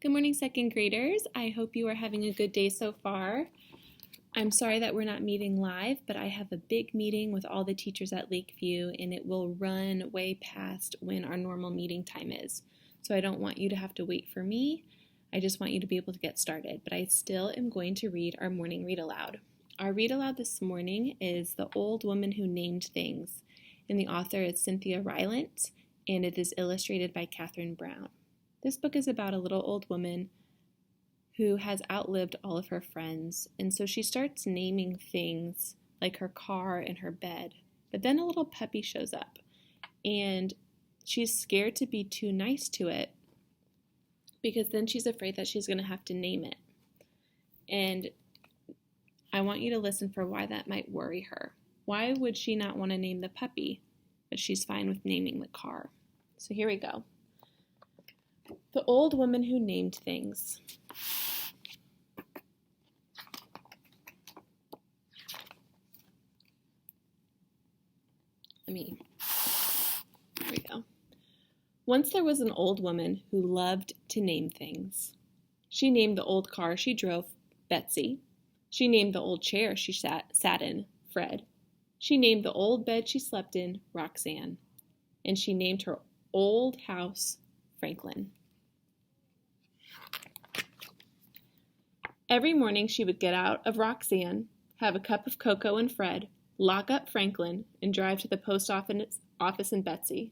Good morning, second graders. I hope you are having a good day so far. I'm sorry that we're not meeting live, but I have a big meeting with all the teachers at Lakeview, and it will run way past when our normal meeting time is. So I don't want you to have to wait for me. I just want you to be able to get started, but I still am going to read our morning read aloud. Our read aloud this morning is The Old Woman Who Named Things, and the author is Cynthia Rylant, and it is illustrated by Catherine Brown. This book is about a little old woman who has outlived all of her friends, and so she starts naming things like her car and her bed. But then a little puppy shows up, and she's scared to be too nice to it because then she's afraid that she's going to have to name it. And I want you to listen for why that might worry her. Why would she not want to name the puppy, but she's fine with naming the car? So here we go. The Old Woman Who Named Things. Here we go. Once there was an old woman who loved to name things. She named the old car she drove Betsy. She named the old chair she sat in Fred. She named the old bed she slept in Roxanne. And she named her old house Franklin. Every morning she would get out of Roxanne, have a cup of cocoa and Fred, lock up Franklin, and drive to the post office in Betsy.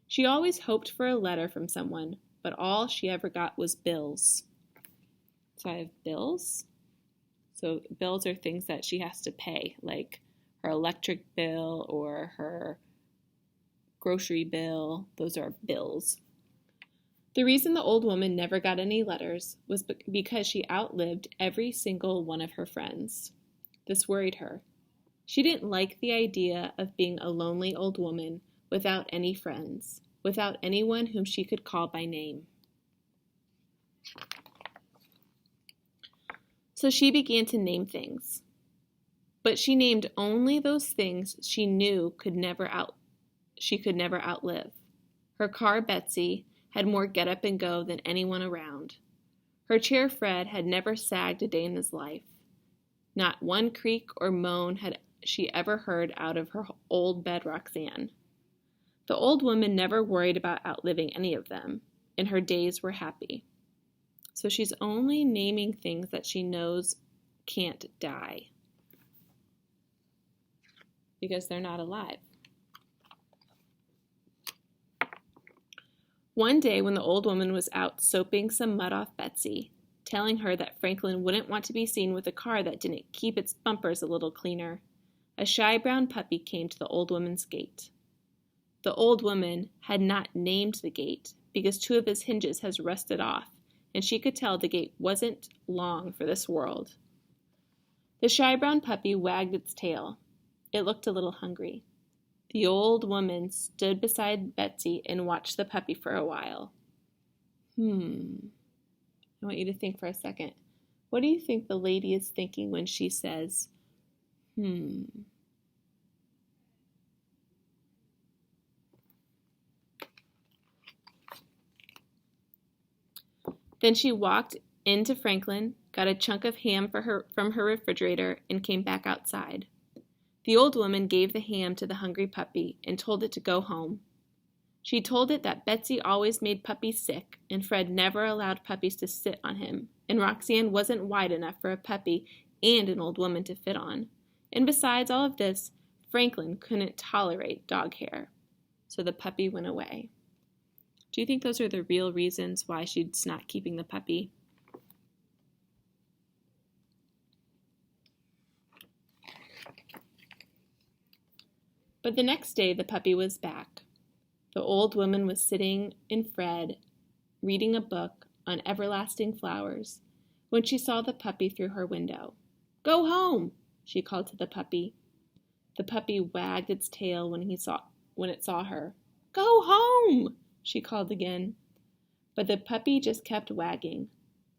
She always hoped for a letter from someone, but all she ever got was bills. So I have bills. So bills are things that she has to pay, like her electric bill or her grocery bill. Those are bills. The reason the old woman never got any letters was because she outlived every single one of her friends. This worried her. She didn't like the idea of being a lonely old woman without any friends, without anyone whom she could call by name. So she began to name things. But she named only those things she knew she could never outlive. Her car, Betsy, had more get up and go than anyone around. Her chair, Fred, had never sagged a day in his life. Not one creak or moan had she ever heard out of her old bed, Roxanne. The old woman never worried about outliving any of them, and her days were happy. So she's only naming things that she knows can't die because they're not alive. One day when the old woman was out soaping some mud off Betsy, telling her that Franklin wouldn't want to be seen with a car that didn't keep its bumpers a little cleaner, a shy brown puppy came to the old woman's gate. The old woman had not named the gate because two of its hinges had rusted off, and she could tell the gate wasn't long for this world. The shy brown puppy wagged its tail. It looked a little hungry. The old woman stood beside Betsy and watched the puppy for a while. I want you to think for a second. What do you think the lady is thinking when she says, Then she walked into Franklin, got a chunk of ham from her refrigerator, and came back outside. The old woman gave the ham to the hungry puppy and told it to go home. She told it that Betsy always made puppies sick, and Fred never allowed puppies to sit on him, and Roxanne wasn't wide enough for a puppy and an old woman to fit on. And besides all of this, Franklin couldn't tolerate dog hair. So the puppy went away. Do you think those are the real reasons why she's not keeping the puppy? But the next day the puppy was back. The old woman was sitting in Fred, reading a book on everlasting flowers, when she saw the puppy through her window. "Go home," she called to the puppy. The puppy wagged its tail when it saw her. "Go home," she called again. But the puppy just kept wagging.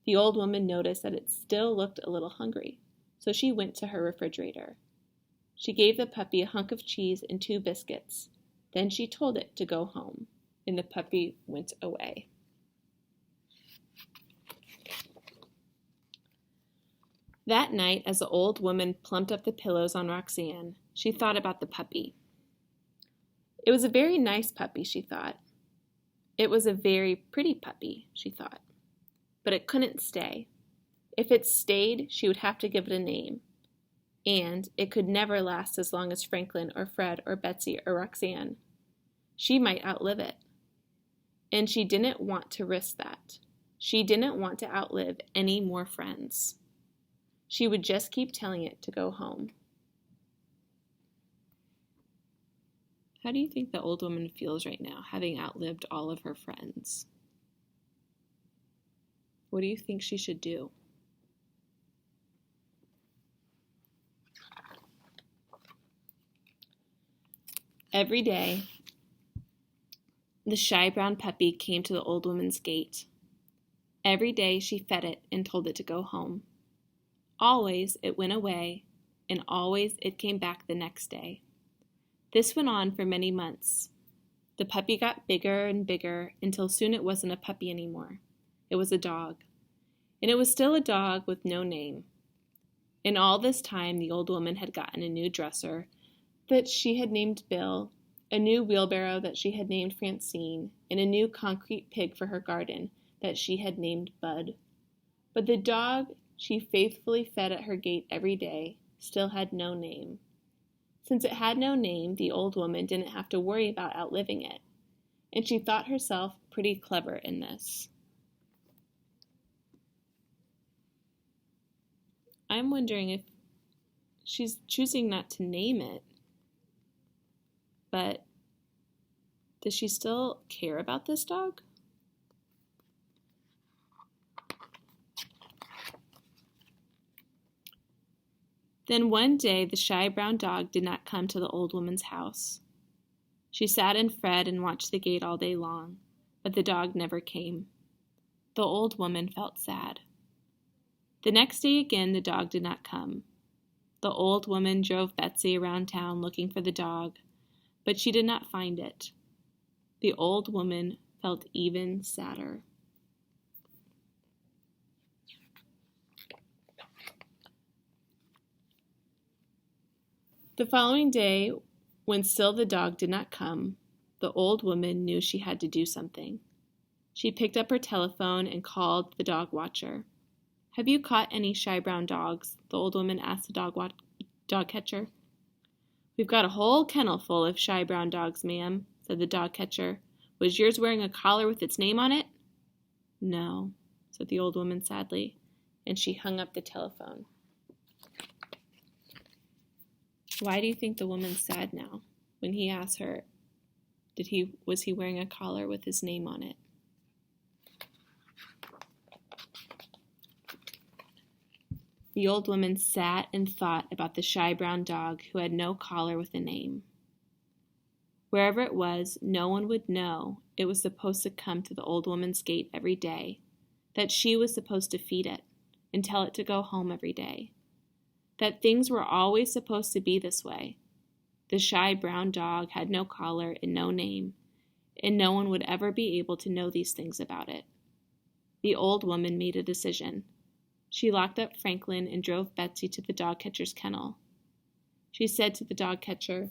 The old woman noticed that it still looked a little hungry, so she went to her refrigerator. She gave the puppy a hunk of cheese and 2 biscuits. Then she told it to go home, and the puppy went away. That night, as the old woman plumped up the pillows on Roxanne, she thought about the puppy. It was a very nice puppy, she thought. It was a very pretty puppy, she thought. But it couldn't stay. If it stayed, she would have to give it a name. And it could never last as long as Franklin or Fred or Betsy or Roxanne. She might outlive it. And she didn't want to risk that. She didn't want to outlive any more friends. She would just keep telling it to go home. How do you think the old woman feels right now, having outlived all of her friends? What do you think she should do? Every day, the shy brown puppy came to the old woman's gate. Every day she fed it and told it to go home. Always it went away, and always it came back the next day. This went on for many months. The puppy got bigger and bigger until soon it wasn't a puppy anymore. It was a dog. And it was still a dog with no name. In all this time, the old woman had gotten a new dresser that she had named Bill, a new wheelbarrow that she had named Francine, and a new concrete pig for her garden that she had named Bud. But the dog she faithfully fed at her gate every day still had no name. Since it had no name, the old woman didn't have to worry about outliving it, and she thought herself pretty clever in this. I'm wondering if she's choosing not to name it, but does she still care about this dog? Then one day the shy brown dog did not come to the old woman's house. She sat and fed and watched the gate all day long, but the dog never came. The old woman felt sad. The next day again the dog did not come. The old woman drove Betsy around town looking for the dog, but she did not find it. The old woman felt even sadder. The following day, when still the dog did not come, the old woman knew she had to do something. She picked up her telephone and called the dog watcher. "Have you caught any shy brown dogs?" the old woman asked the dog catcher. "We've got a whole kennel full of shy brown dogs, ma'am," said the dog catcher. "Was yours wearing a collar with its name on it?" "No," said the old woman sadly, and she hung up the telephone. Why do you think the woman's sad now? When he asked her, was he wearing a collar with his name on it? The old woman sat and thought about the shy brown dog who had no collar with a name. Wherever it was, no one would know it was supposed to come to the old woman's gate every day, that she was supposed to feed it and tell it to go home every day, that things were always supposed to be this way. The shy brown dog had no collar and no name, and no one would ever be able to know these things about it. The old woman made a decision. She locked up Franklin and drove Betsy to the dog catcher's kennel. She said to the dog catcher,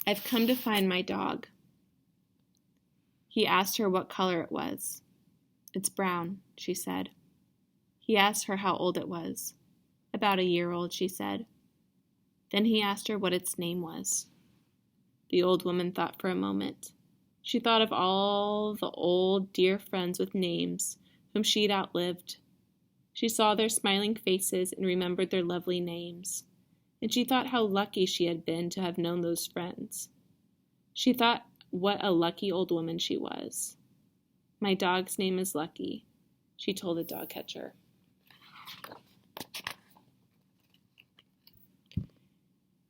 "I've come to find my dog." He asked her what color it was. "It's brown," she said. He asked her how old it was. "About a year old," she said. Then he asked her what its name was. The old woman thought for a moment. She thought of all the old dear friends with names whom she'd outlived. She saw their smiling faces and remembered their lovely names, and she thought how lucky she had been to have known those friends. She thought what a lucky old woman she was. "My dog's name is Lucky," she told the dog catcher.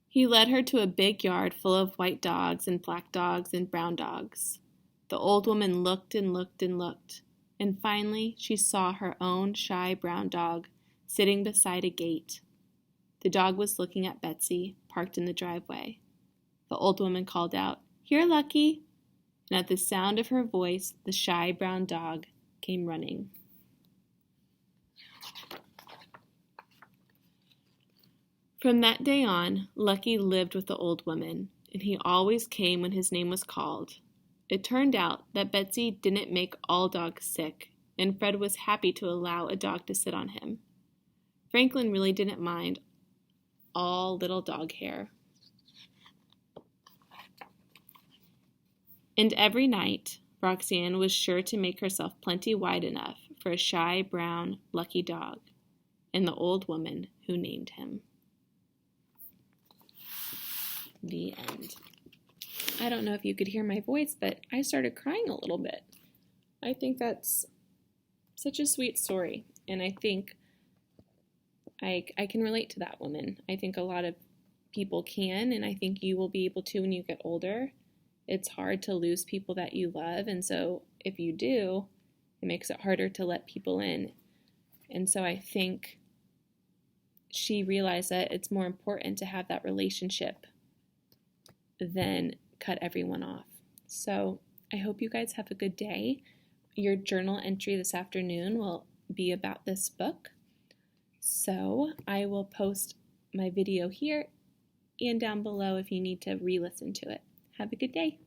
He led her to a big yard full of white dogs and black dogs and brown dogs. The old woman looked and looked and looked, and finally she saw her own shy brown dog sitting beside a gate. The dog was looking at Betsy, parked in the driveway. The old woman called out, "Here, Lucky!" And at the sound of her voice, the shy brown dog came running. From that day on, Lucky lived with the old woman, and he always came when his name was called. It turned out that Betsy didn't make all dogs sick, and Fred was happy to allow a dog to sit on him. Franklin really didn't mind all little dog hair. And every night, Roxanne was sure to make herself plenty wide enough for a shy, brown, lucky dog, and the old woman who named him. The end. I don't know if you could hear my voice, but I started crying a little bit. I think that's such a sweet story, and I think I can relate to that woman. I think a lot of people can, and I think you will be able to when you get older. It's hard to lose people that you love, and so if you do, it makes it harder to let people in. And so I think she realized that it's more important to have that relationship than cut everyone off. So I hope you guys have a good day. Your journal entry this afternoon will be about this book. So I will post my video here and down below if you need to re-listen to it. Have a good day.